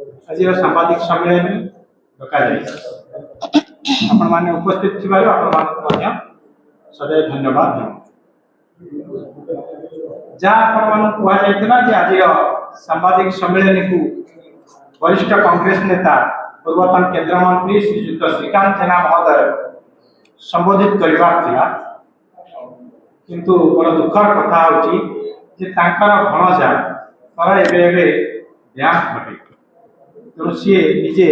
आज सांबादिक सम्मेलन आपण माने उपस्थित थिबारु सदैव धन्यवाद जहाँ आपण कहुला आज सांबादिक सम्मेलन को वरिष्ठ कांग्रेस नेता पूर्वतन केंद्र मंत्री श्रीजुक्त श्रीकांत जेना महोदय संबोधित करवा किंतु बड़ दुखर कथा होची जे तांकर भणजा तर एबे देहांत घटे तेणु सी निजे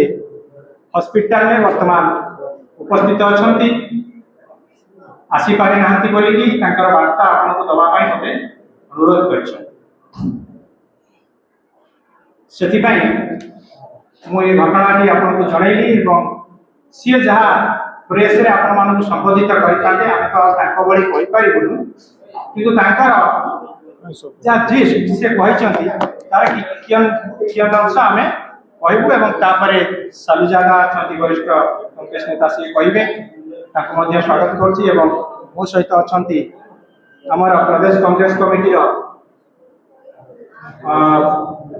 हॉस्पिटल में वर्तमान उपस्थित अच्छा आसीपारि ना बोलिकी वार्ता आपको दवाई मत अनुरोध कर घटनाटी आपको जनइली सी जहाँ प्रेस रे आपण मानक संबोधित करते आम तो भली कहीपरूँ कि जहाँ जीस्ट से कहते तार कियंश आम कहबू और सालुजादा अच्छा वरिष्ठ कांग्रेस नेता सी कहे स्वागत करुँची मो सहित अच्छा आमर प्रदेश कांग्रेस कमिटी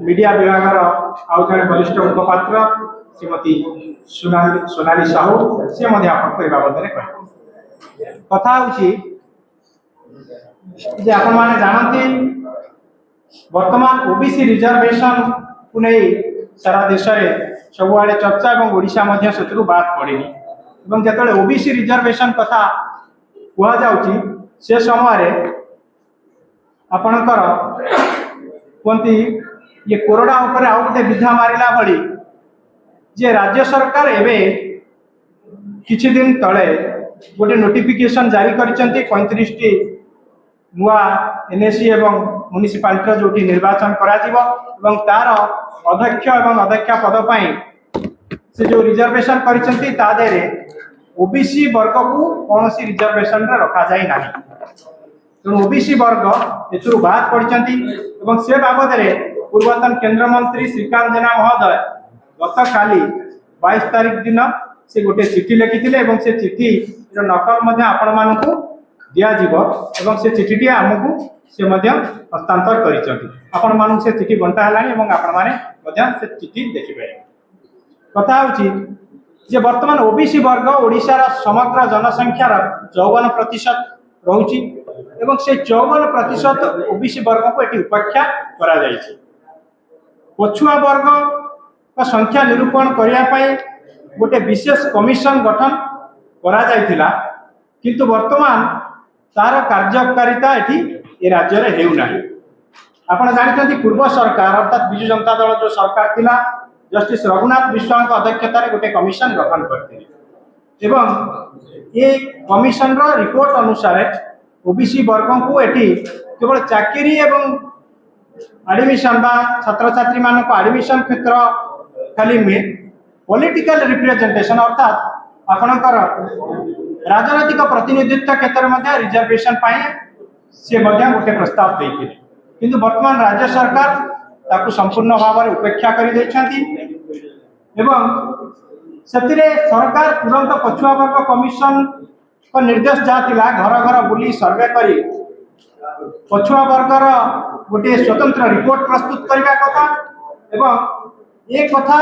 मीडिया विभाग आउ जड़े वरिष्ठ मुखपात्र श्रीमती सोनाली साहू सी आपको बाबद कथा आपण मैंने जानते वर्तमान ओबीसी रिजर्वेशन को नहीं सारा देश में सबुआड़े चर्चा और ओडिशा से बात पड़ेनी जो ओबीसी रिजर्वेशन कथा कहुच्छी से समय आपणकर कहती ये कोरोना उपरे आउ गोटे विधा मारिला भली जे राज्य सरकार एवं किछि दिन तले गोटे नोटिफिकेशन जारी करिसेंती 35 नुआ एनएसी एवं म्युनिसिपालिटी जो निर्वाचन करा तार अध्यक्ष एवं अध्यक्षा पद पर से जो रिजर्वेशन करिसेंती ता देरे ओबीसी वर्ग को कौन सी रिजर्वेशन रखा जाए ना तेणु ओबीसी वर्ग एथुरु बात पड़ती से बाबद पूर्वतन केंद्र मंत्री श्रीकांत जेना महोदय गत काली 22 तारीख दिन से गोटे चिठी लिखिते से चिठी नकल आपण मानक दिज्व से चिठीटी आमको से हस्तांतर कर मानक से चिठी बंटा है आपण मैंने से चिठी देखिपारे कथा जे वर्तमान ओबीसी वर्ग ओडिशार समग्र जनसंख्यार 54% रहुची एवं से 54% ओबीसी वर्ग को एटी उपेक्षा करा जायछि पछुआ वर्ग का संख्या निरूपण करने गोटे विशेष कमिशन गठन करा जायथिला किंतु वर्तमान तार कार्यकारिता ये राज्य में हेउना आपण जानते पूर्व सरकार अर्थात विजु जनता दल जो सरकार थिला जस्टिस रघुनाथ विश्वाल अध्यक्षतार गोटे कमिशन गठन करते ये कमिशन रिपोर्ट अनुसार ओबीसी वर्ग को एटी केवल चाकरी एवं एडमिशन बा छात्र छात्री मानक एडमिशन क्षेत्र खाली नुहे पॉलिटिकल रिप्रेजेंटेशन अर्थात आपणकर राजनैतिक प्रतिनिधित्व क्षेत्र में रिजर्वेशन से गोटे प्रस्ताव देते किंतु वर्तमान राज्य सरकार ताकू संपूर्ण भाव में उपेक्षा कर सरकार तुरंत पछुआ वर्ग कमिशन का निर्देश जहाँ घर घर बुली सर्वे करी पछुआ वर्गर गोटे स्वतंत्र रिपोर्ट प्रस्तुत करने कथा एवं ये कथा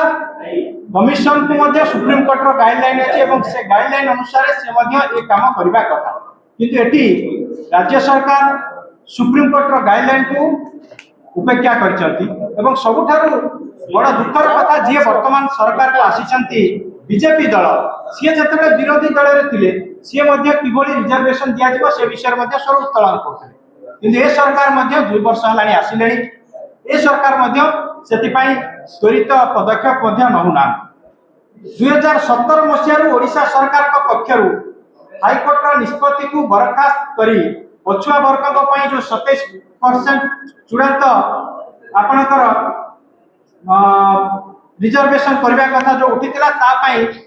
कमिशन को सुप्रीम कोर्ट गाइडलाइन अच्छे से गाइडलाइन अनुसार से काम करने कथा किंतु एटी राज्य सरकार सुप्रीम कोर्ट गाइडलाइन को उपेक्षा कर सबुठारु बड़ दुखर कथा जी वर्तमान सरकार को आसी बीजेपी दल सी जो विरोधी दल में थे सी किभली रिजर्वेशन दिज्व से विषय में स्वर उत्तोलन करते किंतु ये सरकार 2 वर्ष है आसिले ये सरकार से त्वरित पदक्षेप नौना 2017 मसीह ओडिशा सरकार पक्षर हाईकोर्ट निष्पत्ति को बरखास्त कर पछुआ वर्ग जो 27% चूड़ांत आपणकर रिजर्वेशन करने कथा जो उठीला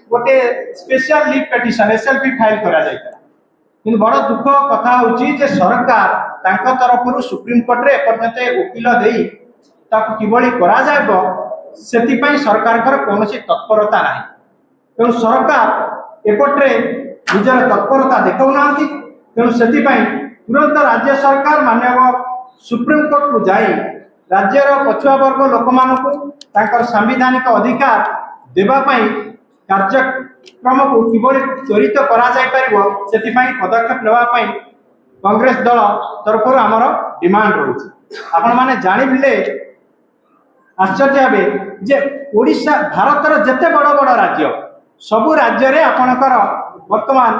गोटे special leave petition SLP file करा किंतु बड़ दुख कथा होची सरकार तरफ सुप्रीम कोर्ट रे एपर्यंत वकील दे किभली करा जायबो सेति सरकार कौन तत्परता ना तेणु सरकार एपटे निजर तत्परता देखना तेणु से तुरंत राज्य सरकार माननीय सुप्रीम कोर्ट को जाई राज्यर पछुआ वर्ग लोक मान संवैधानिक अधिकार देवाई कार्यक्रम को किभली त्वरित से पदक्षेप नापी कांग्रेस दल तरफ आमर डिमांड रही आपण मैंने जानवे आश्चर्य हे जे ओडिशा भारतर जेते बड़ बड़ राज्य सबु राज्य रे आपणकर वर्तमान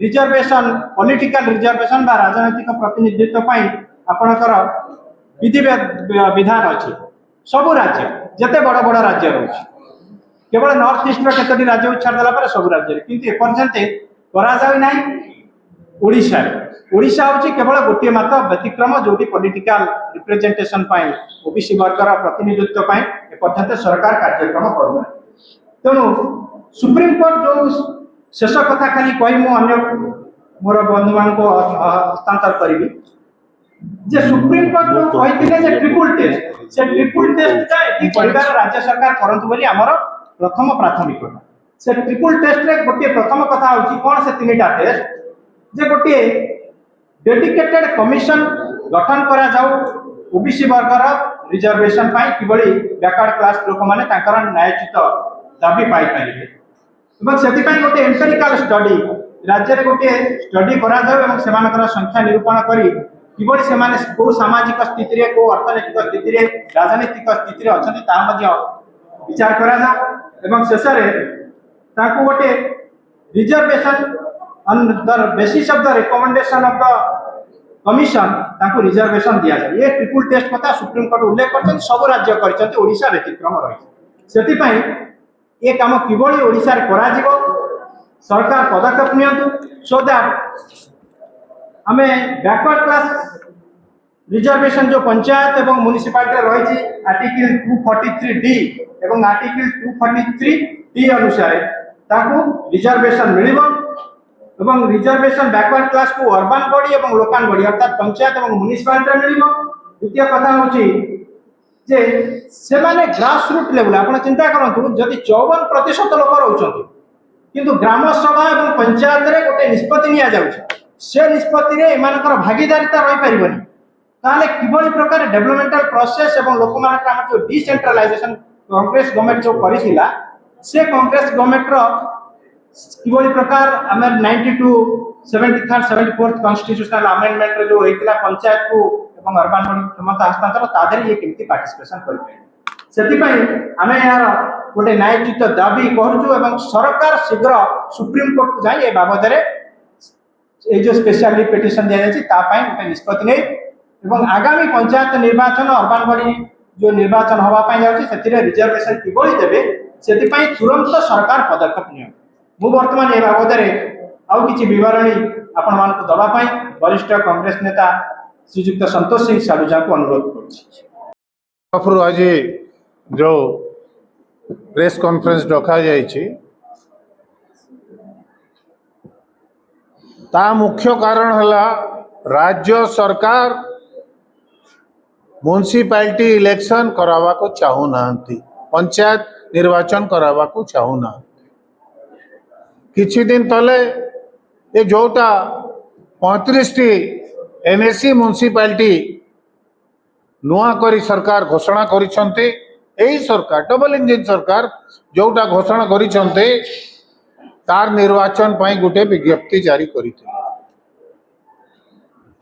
रिजर्वेशन पॉलिटिकल रिजर्वेशन बा राजनैतिक प्रतिनिधित्व पाई आपणकर विधि विधान अच्छी सबु राज्य जेते बड़ बड़ राज्य रही केवल नॉर्थ ईस्ट केतोटी राज्य को छाड़देला पर सब राज्य किंतु एपर्यंत करा जाय नाही ओडिशा ओडिशा हूँ केवल गोटे मात्र व्यतिक्रम जो पॉलिटिकल रिप्रेजेंटेशन ओबीसी वर्गर प्रतिनिधित्व एपर्यंत सरकार कार्यक्रम करूना तेणु सुप्रीम कोर्ट जो शेष कथा खाली कही मुझे मोर बंधु मान हस्तांतर करी जे सुप्रीम कोर्ट जो कही ट्रिपल टेस्ट से ट्रिपल टेस्ट राज्य सरकार करंतु बोली आमर प्रथम प्राथमिकता से ट्रिपल टेस्ट रे गोटे प्रथम कथा होची कौन से तीनटा टेस्ट जे गोटे डेडिकेटेड कमिशन गठन करा जाऊ ओबीसी वर्गर रिजर्वेशन पाई किबळी बैकवर्ड क्लास लोक माने तांकर न्यायोचित दाबी पाई परिबे एवं सेति पाई गोटे एम्पिरिकल स्टडी राज्य रे गोटे स्टडी करा जाऊ एवं सेमानकर संख्या निरूपण करी किबळी सेमाने को सामाजिक स्थिति रे को अर्थनैतिक स्थिति रे राजनीतिक स्थिति रे अछंती ता मध्ये विचार करा जा एवं शेष रे ताको गोटे reservation under basis of the recommendation of the commission ताको रिजर्वेशन दिया जाए ये ट्रिपल टेस्ट कथा सुप्रीम कोर्ट उल्लेख करछन सब राज्य करछन ओडिशा व्यतिक्रम रही सेति पई ये काम किबळी ओडिशा रे करा जीवो सरकार पदक्षेप नियंतु सो दैट हमें बैकवर्ड क्लास रिजर्वेशन जो पंचायत एवं म्युनिसिपालिटी रही आर्टिकल 243 डी एवं आर्टिकल 243 डी अनुसार ताको रिजर्वेशन मिलिबो एवं रिजर्वेशन बैकवर्ड क्लास को अर्बन बॉडी एवं लोकाल बॉडी अर्थात पंचायत एवं म्युनिसिपालिटी मिलिबो द्वितीय कथा होची जे से माने ग्रास रूट लेवल आपण चिंता करंतु जदि 54% लोक रहउछंती किंतु ग्राम सभा एवं पंचायत रे गोटे निष्पत्ति निया जाउछ से निष्पत्ति रे एमानकर भागीदारिता रही परिबनी ताले किबळी प्रकार डेवलपमेंटल प्रोसेस एवं लोक मानकर हम जो डिसेंट्रलाइजेशन कांग्रेस गवर्नमेंट जो करिसिला से कांग्रेस गवर्नमेंट रो किबळी प्रकार आम 92 73 74 कॉन्स्टिट्यूशनल अमेंडमेंट जो होइतिला पंचायत को एवं अर्बन बॉडी क्षमता हस्तांतर तादरे ये केमती पार्टिसिपेशन करबे सेति पई आमे यार गोटे न्यायोचित दाबी करूछु एवं सरकार शीघ्र सुप्रीम कोर्ट को जाई ए बाबद रे ए जो स्पेशली पिटिशन दिया जायछि ता पई गोटे निष्पत्ति नै एवं आगामी पंचायत निर्वाचन अर्बन बॉडी जो निर्वाचन होबा पई जाउछि सेतिरे रिजर्वेशन किबळी देबे सेति पई तुरंत सरकार पदक्षेप नियो मु वर्तमान ए बाबद रे आउ किछि विवरणी आपण मानक दबा पई वरिष्ठ कांग्रेस नेता श्रीयुक्त संतोष सिंह सालुजा को अनुरोध करूछि आज जो प्रेस कॉन्फ्रेंस रखा जायछि ता मुख्य कारण हला राज्य सरकार म्युनिसिपालिटी इलेक्शन करावा को चाहू नांती पंचायत निर्वाचन करावा को चाहू ना किछि दिन तले ये जोटा 35 टी एनएससी म्युनिसिपालिटी नुआ करी सरकार घोषणा करिसंते एही सरकार डबल इंजिन सरकार जोटा घोषणा करिसंते तार निर्वाचन पाई गुटे विज्ञप्ति जारी करिते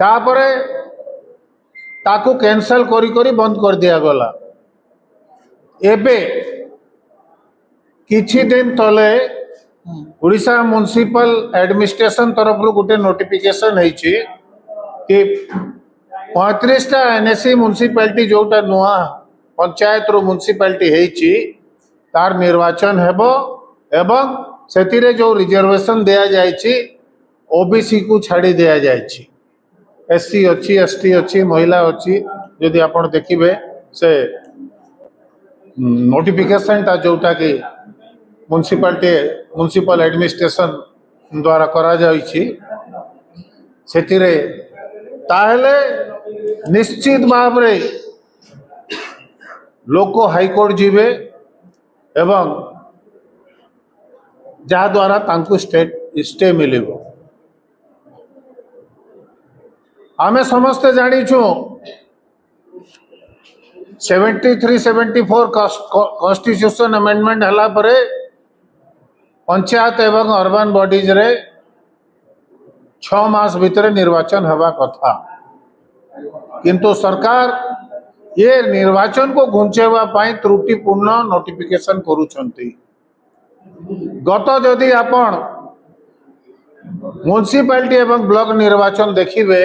तापरे ताको कैंसल करी करी बंद कर दिया गला एबे किछि दिन तले ओडिशा म्युनिसिपल एडमिनिस्ट्रेशन तरफ गोटे नोटिफिकेशन होइछि कि 35टा एनएससी म्युनिसिपालिटी जोटा नुआ पंचायत रो म्युनिसिपालिटी होइछि तार निर्वाचन हेबो एवं सेतिरे जो रिजर्वेशन दिया जायछि ओबीसी को छाड़ी दिया जायछि एससी अच्छी एसटी अच्छी महिला अच्छी यदि आपण देखिबे से नोटिफिकेशन ता जोटा कि म्युनिसिपल एडमिनिस्ट्रेशन द्वारा करा जायछि सेतिरे ताहले निश्चित भाव रे लोक हाईकोर्ट जीवे एवं जहा द्वारा तांको स्टे मिलिबो आमे समस्ते जानिछु 73-74 कॉन्स्टिट्यूशन अमेंडमेंट हला परे पंचायत एवं अर्बन बॉडीज रे 6 मास भितर निर्वाचन हवा कथा किंतु सरकार ये निर्वाचन को घुंचेवा पाई त्रुटिपूर्ण नोटिफिकेशन करूछंती। गत जदि आपण म्युनिसिपालिटी एवं ब्लॉक निर्वाचन देखिबे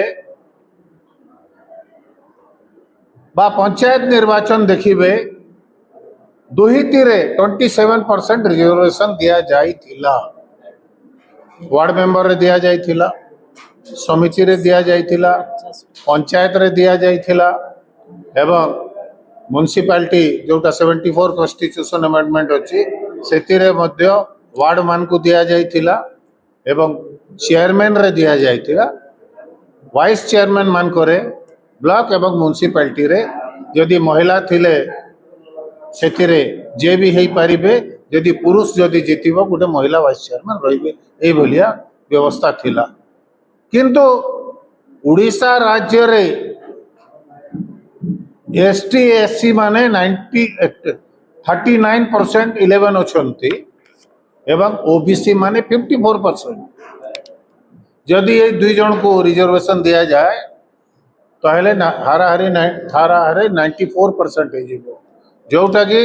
बा पंचायत निर्वाचन देखिबे दुहितीरे 27% रिजर्वेशन दिया जाई थिला। वार्ड मेंबर रे दिया जाई थिला, समिति रे दिया जाई थिला, पंचायत रे दिया जाई थिला एवं म्युनिसिपालिटी जोटा 74 कॉन्स्टिट्यूशन अमेंडमेंट अछि सेतिरे मध्य वार्ड मान को दिया जाई थिला एवं चेयरमैन रे दिया जाई थिला। वाइस चेयरमैन मान करे ब्लॉक एवं म्युनिसिपालिटी रे यदि महिला थिले सेतिरे जे भी हेई परिबे, यदि पुरुष यदि जीतिबो गोटे महिला वाइस चेयरमैन रहिबे, एई भलिया व्यवस्था थिला। किंतु उड़ीसा राज्य रे एसटी एससी माने 39% 11 अछंती एवं ओबीसी माने 54%। यदि ये दुई जन को रिजर्वेशन दिया जाए तो हेले हाराहारी 94% हो जोटा कि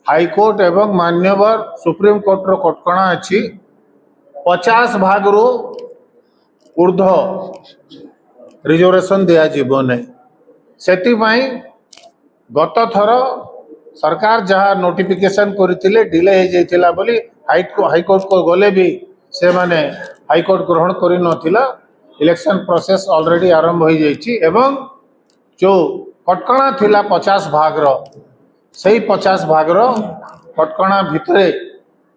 हाईकोर्ट एवं मान्यवर सुप्रीम कोर्ट रो कटकणा अछि 50 भाग रो ऊर्ध रिजर्वेशन दिया जीवो नहीं। सेति पई गत थर सरकार जहाँ नोटिफिकेशन करथिले डिले हो जाइथिला बोली हाईकोर्ट को गले भी से माने हाईकोर्ट ग्रहण करि नथिला। इलेक्शन प्रोसेस ऑलरेडी आरंभ हो जाइछि एवं जो कटकणा थिला 50 भाग रो सही 50 भाग रो कटकणा भितरे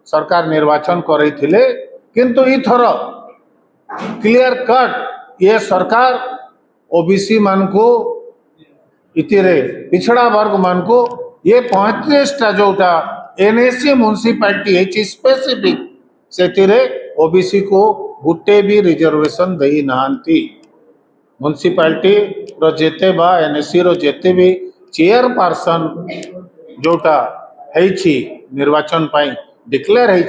सरकार निर्वाचन करैथिले। किंतु ई थर क्लियर कट ये सरकार ओबीसी मान को इतिरे पिछड़ा वर्ग मान को ये 35टा जोटा एनएसी म्युनिसिपालिटी है स्पेसिफिक से ओबीसी को गुटे भी रिजर्वेशन दे नांती। म्युनिसिपालिटी रो जेते बा एनएसी रो जेते भी चेयरपर्सन जोटा है निर्वाचन पाई डिक्लेयर है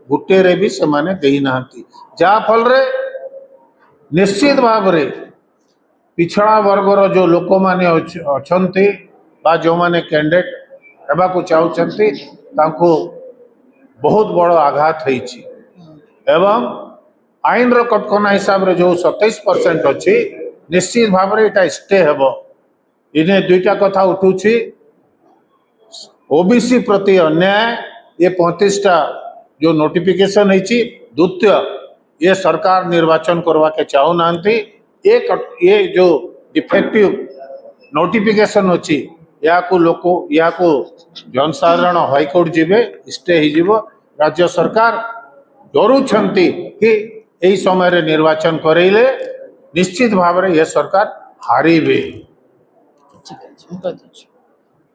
गुटे रे भी समाने दे नांती। जा फल रे निश्चित भाव रे पिछड़ा वर्गर जो लोक माने अछंती बा जो माने कैंडिडेट हेबा को चाहउछंती तांको बहुत बड़ आघात होईछि एवं आईन रो कटकना हिसाब रे जो 27% अछि निश्चित भाव रे एटा स्टे हेबो। इने दुईटा कथा उठुछि ओबीसी प्रति अन्याय ये 35टा जो नोटिफिकेशन होईछि द्वितीय ये सरकार निर्वाचन करवा के चाहू नांती। ये जो डिफेक्टिव नोटिफिकेशन अच्छी या को लोक या को जनसाधारण हाईकोर्ट जीवे स्टे ही जीव। राज्य सरकार डरुछंती कि एई समय रे निर्वाचन करेले निश्चित भाव रे ये सरकार हारिबे। ठीक है।